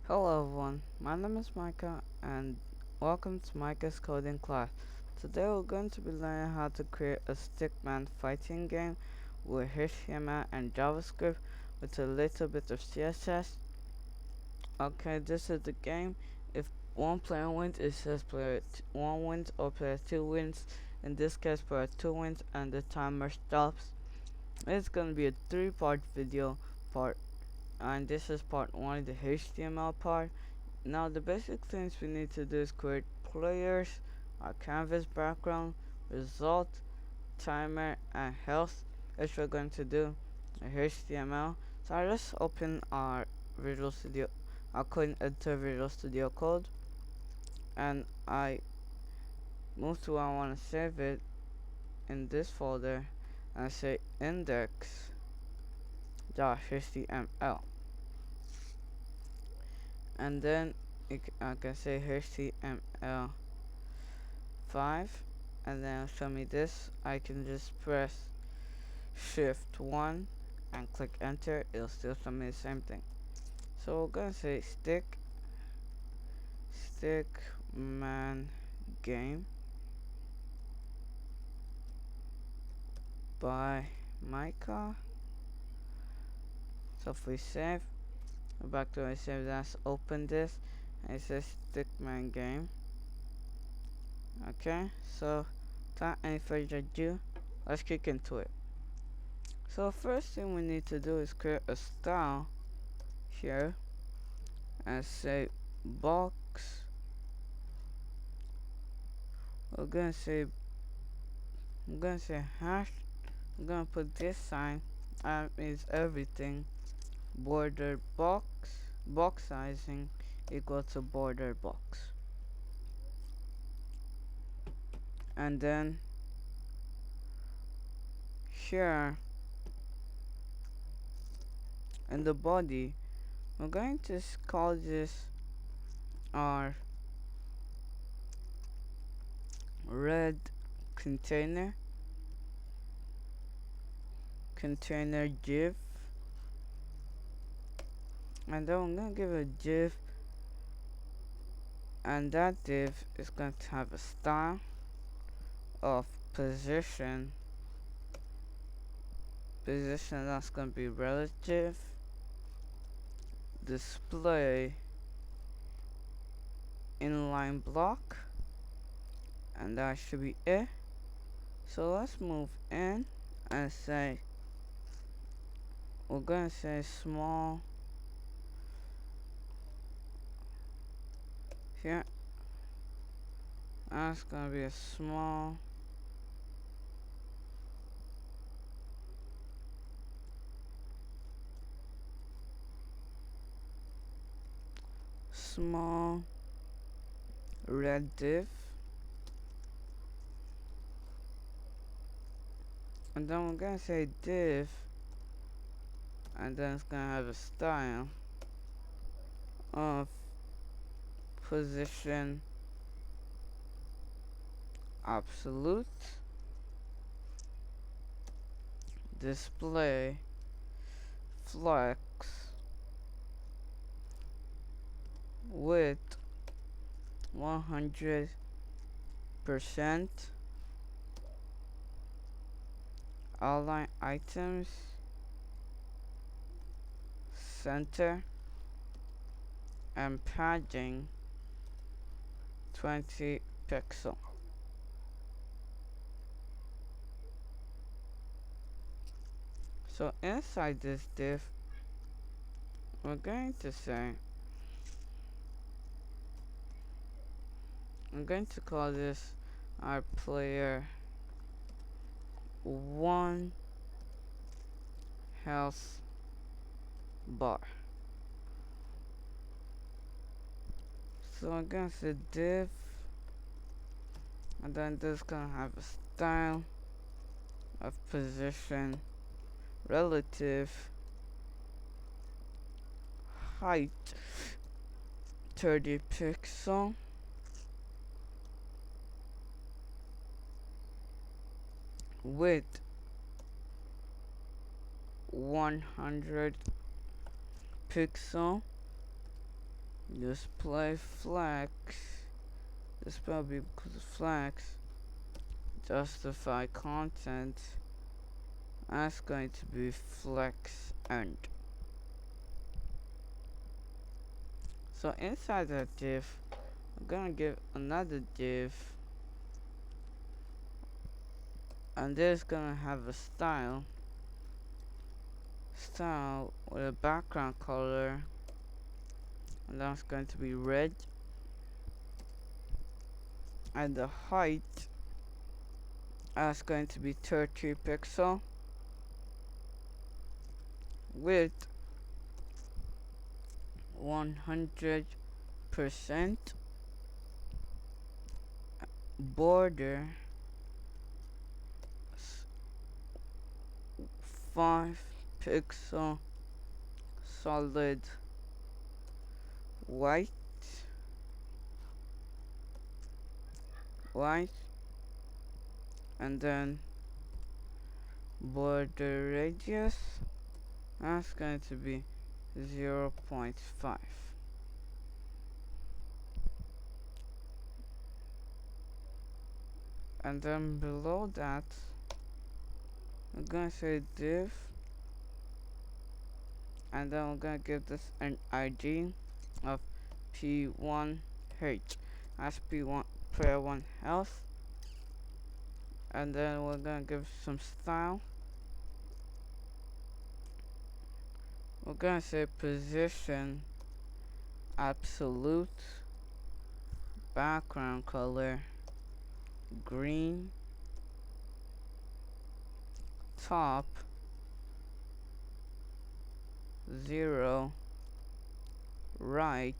Hello everyone, my name is Micah and welcome to Micah's coding class. Today we're going to be learning how to create a stickman fighting game with HTML and JavaScript with a little bit of CSS. Okay, this is the game. If one player wins, it says player 1 wins or player 2 wins. In this case, player 2 wins and the timer stops. It's going to be a 3-part video. Part and this is part 1, the HTML part. Now the basic things we need to do is create players, our canvas background, result, timer, and health, which we're going to do in HTML. So let's open our Visual Studio, our code editor Visual Studio Code, and I move to where I want to save it in this folder and say index.html, and then I can say HTML5, and then it'll show me this. I can just press shift 1 and click enter, it'll still show me the same thing. So we're gonna say stickman game by Micah. So if we save, go back to where I saved, let's open this, and it says stickman game. Okay, so without any further ado, let's kick into it. So first thing we need to do is create a style here and say box. I'm gonna say hash. I'm gonna put this sign, that means everything, border box sizing equal to border box, and then here in the body we're going to call this our red container div, and then I'm gonna give a div, and that div is going to have a style of position that's going to be relative, display inline block, and that should be it. So let's move in and say we're gonna say small here, that's gonna be a small red div, and then we're gonna say div, and then it's gonna have a style of position absolute, display flex, width 100%, align items center, and padding 20 pixel. So inside this div we're going to say, I'm going to call this our player 1 health bar. So I'm gonna say div, and then this gonna have a style of position relative, height 30 pixel, width 100 pixel, display flex, display be flex, justify content, that's going to be flex end. So inside that div, I'm gonna give another div, and this is gonna have a style with a background color, and that's going to be red, and the height that's going to be 30 pixel, width 100%, border 5 pixel, solid white, and then border radius, that's going to be 0.5. And then below that, I'm gonna say div, and then we're gonna give this an ID of P1H as P1 player 1 health, and then we're gonna give some style. We're gonna say position absolute, background color green, top 0, right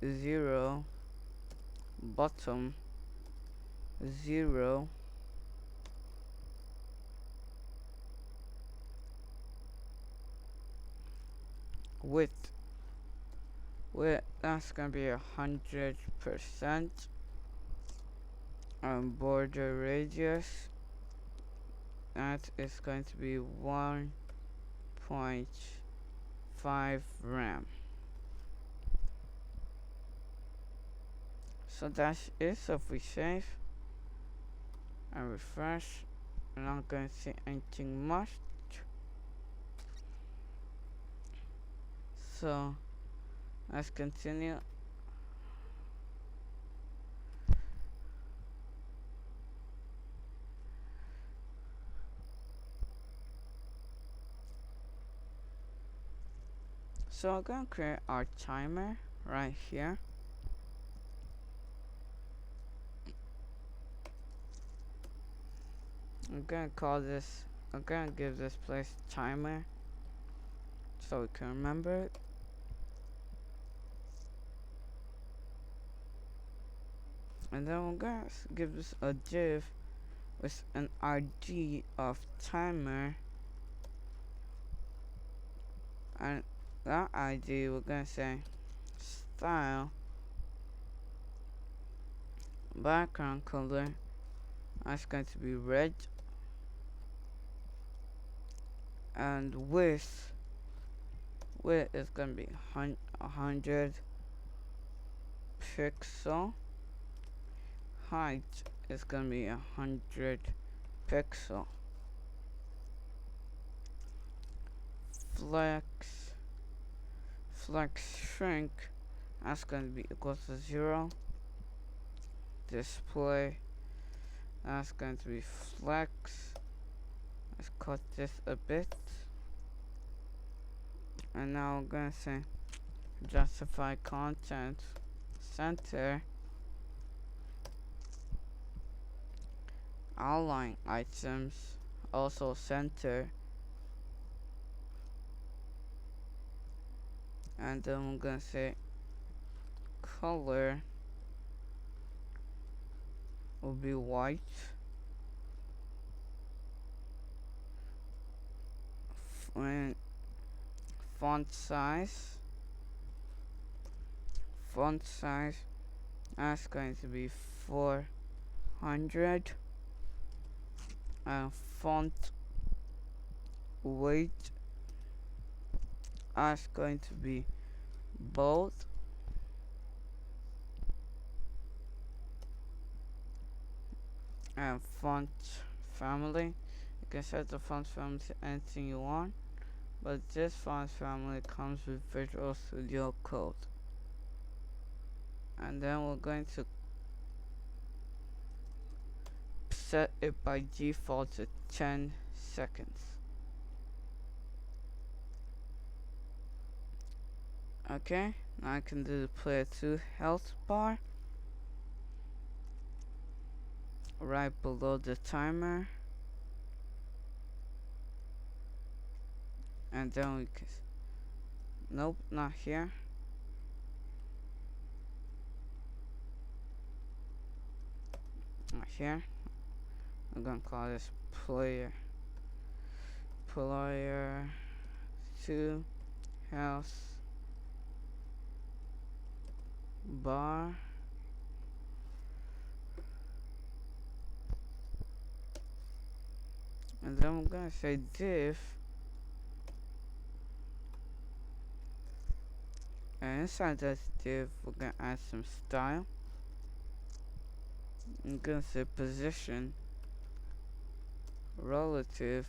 0, bottom 0, width that's gonna be 100%, and border radius that is going to be 1.5 rem. So that's it. So if we save and refresh, we're not going to see anything much. So let's continue. So I'm gonna create our timer right here. I'm gonna give this place timer so we can remember it. And then we're gonna give this a div with an ID of timer, and that ID we're gonna say style, background color that's going to be red, and width is gonna be 100 pixel, height is gonna be 100 pixel, flex shrink that's going to be equal to 0, display that's going to be flex, let's cut this a bit, and now we're gonna say justify content center, outline items also center, and then we're gonna say color will be white, font size that's going to be 400, and font weight that's going to be bold, and font family. You can set the font family to anything you want, but this font family comes with Visual Studio Code. And then we're going to set it by default to 10 seconds. Okay, now I can do the player 2 health bar right below the timer, and then we can, nope, not here. Not here. I'm gonna call this player 2 health bar. And then I'm gonna say div, and inside this div we're gonna add some style. I'm gonna say position relative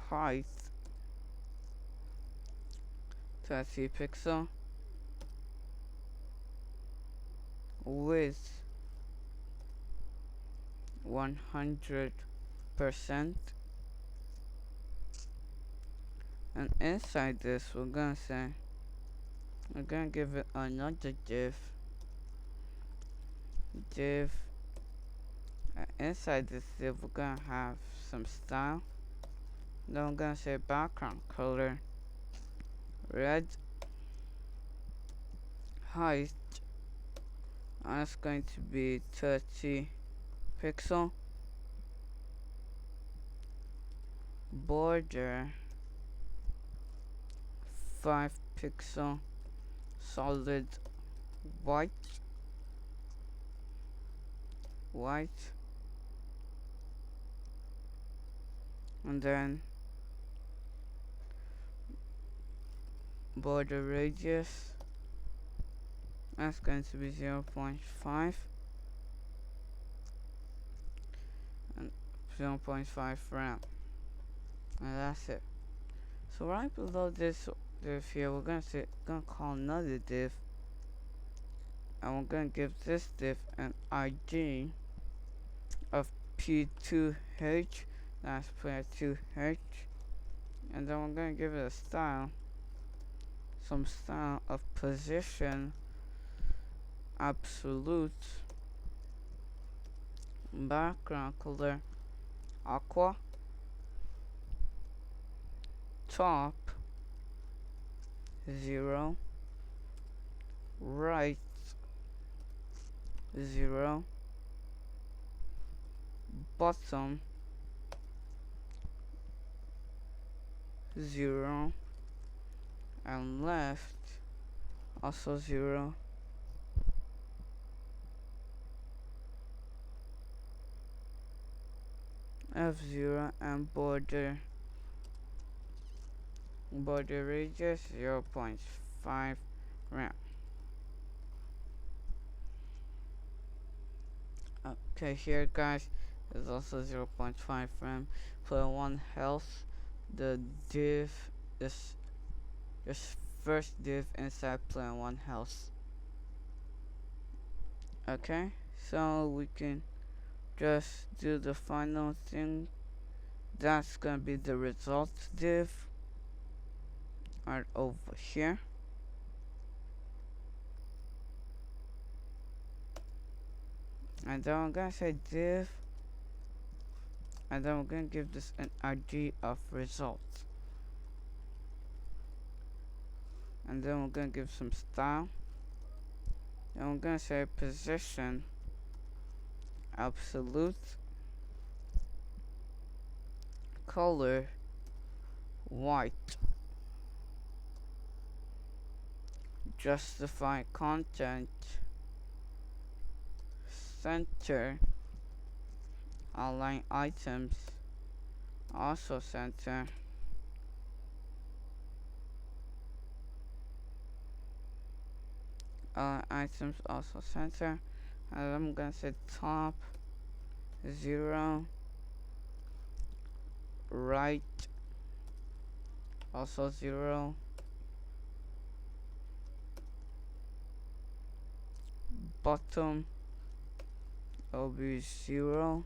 height 30 pixel, width 100%, and inside this we're gonna give it another div, inside this div we're gonna have some style. Then we're gonna say background color red, height, and it's going to be 30 pixel, border 5 pixel, solid white, and then border radius, that's going to be 0.5 and 0.5 ramp, and that's it. So right below this div here, we're gonna call another div, and we're gonna give this div an ID of P2H, that's player 2H, and then we're gonna give it a style, some style of position absolute, background color aqua, top 0, right 0, bottom 0, and left also 0. F0, and border radius 0.5 ramp. Okay, here guys is also 0.5 ramp. Player 1 health, the div is this first div inside player 1 health. Okay, so we can just do the final thing. That's gonna be the results div right over here. And then I'm gonna say div, and then we're gonna give this an ID of results, and then we're gonna give some style, and we're gonna say position absolute, color white, justify content, center, align items, also center, items also center, and I'm gonna say top 0, right also 0, bottom will be 0,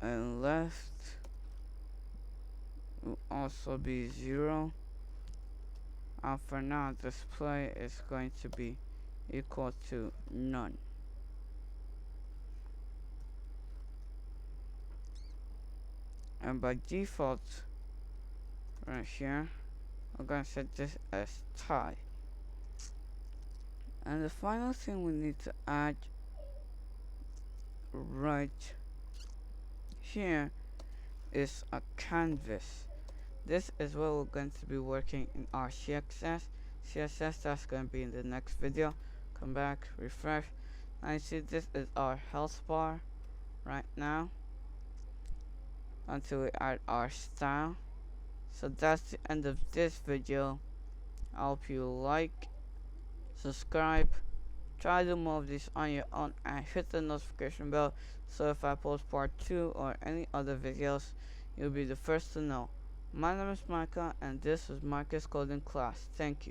and left will also be 0. And for now, display is going to be equal to none. And by default, right here, I'm going to set this as tie. And the final thing we need to add right here is a canvas. This is what we're going to be working in our CSS. That's going to be in the next video. Come back, refresh. Now you see this is our health bar right now until we add our style. So that's the end of this video. I hope you like, subscribe, try to do more of this on your own, and hit the notification bell so if I post part 2 or any other videos, you'll be the first to know. My name is Micah, and this was Micah's Coding Class. Thank you.